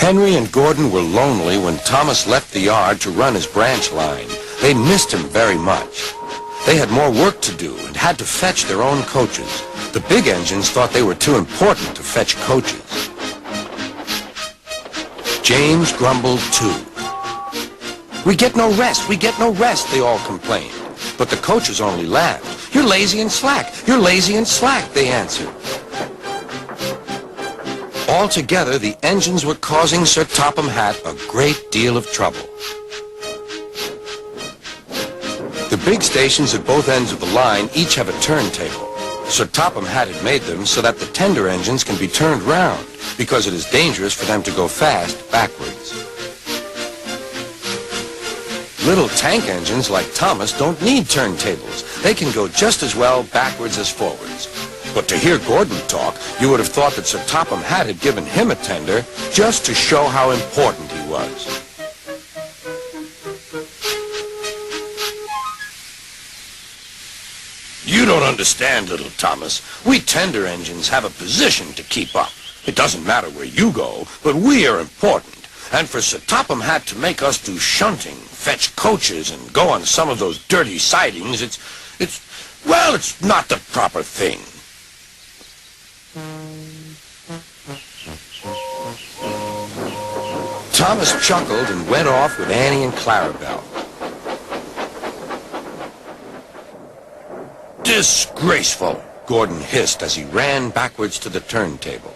Henry and Gordon were lonely when Thomas left the yard to run his branch line. They missed him very much. They had more work to do and had to fetch their own coaches. The big engines thought they were too important to fetch coaches. James grumbled too. "We get no rest, we get no rest," they all complained. But the coaches only laughed. "You're lazy and slack, you're lazy and slack," they answered. Altogether, the engines were causing Sir Topham Hatt a great deal of trouble. The big stations at both ends of the line each have a turntable. Sir Topham Hatt had made them so that the tender engines can be turned round, because it is dangerous for them to go fast backwards. Little tank engines like Thomas don't need turntables. They can go just as well backwards as forwards. But to hear Gordon talk, you would have thought that Sir Topham Hatt had given him a tender just to show how important he was. "You don't understand, little Thomas. We tender engines have a position to keep up. It doesn't matter where you go, but we are important. And for Sir Topham Hatt to make us do shunting, fetch coaches, and go on some of those dirty sidings, it's not the proper thing." Thomas chuckled and went off with Annie and Clarabel. "Disgraceful," Gordon hissed as he ran backwards to the turntable.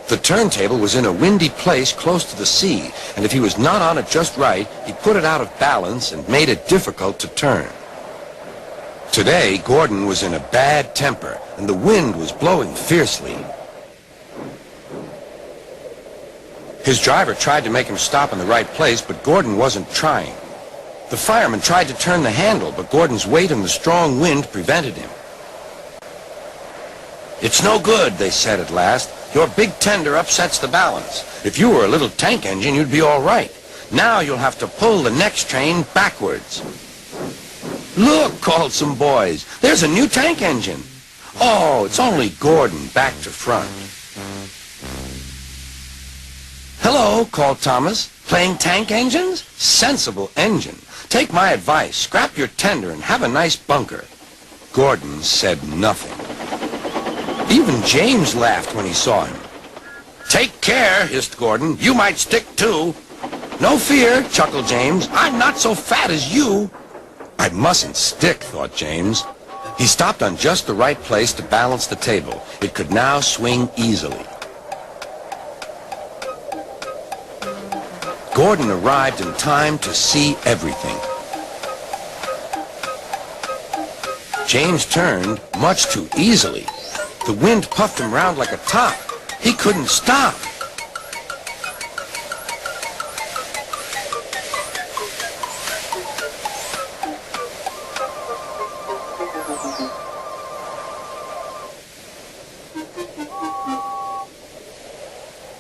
The turntable was in a windy place close to the sea, and if he was not on it just right, he put it out of balance and made it difficult to turn. Today, Gordon was in a bad temper, and the wind was blowing fiercely. His driver tried to make him stop in the right place, but Gordon wasn't trying. The fireman tried to turn the handle, but Gordon's weight and the strong wind prevented him. "It's no good," they said at last. "Your big tender upsets the balance. If you were a little tank engine, you'd be all right. Now you'll have to pull the next train backwards." "Look," called some boys. "There's a new tank engine." "Oh, it's only Gordon back to front." "Hello," called Thomas. "Playing tank engines? Sensible engine. Take my advice. Scrap your tender and have a nice bunker." Gordon said nothing. Even James laughed when he saw him. "Take care," hissed Gordon. "You might stick too." "No fear," chuckled James. "I'm not so fat as you." "I mustn't stick," thought James. He stopped on just the right place to balance the table. It could now swing easily. Gordon arrived in time to see everything. James turned much too easily. The wind puffed him round like a top. He couldn't stop.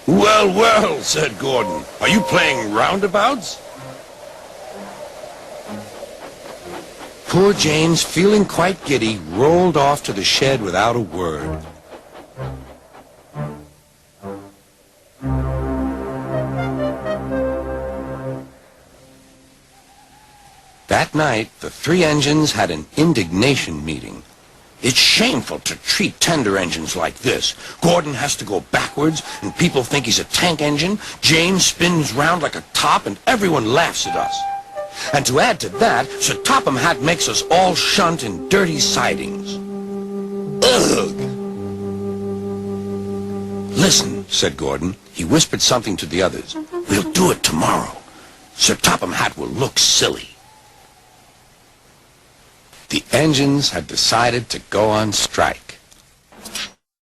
"Well, well," said Gordon. "Are you playing roundabouts?" Poor James, feeling quite giddy, rolled off to the shed without a word. That night, the three engines had an indignation meeting. "It's shameful to treat tender engines like this. Gordon has to go backwards, and people think he's a tank engine. James spins round like a top, and everyone laughs at us. And to add to that, Sir Topham Hatt makes us all shunt in dirty sidings. Ugh!" "Listen," said Gordon. He whispered something to the others. "We'll do it tomorrow. Sir Topham Hatt will look silly." The engines had decided to go on strike.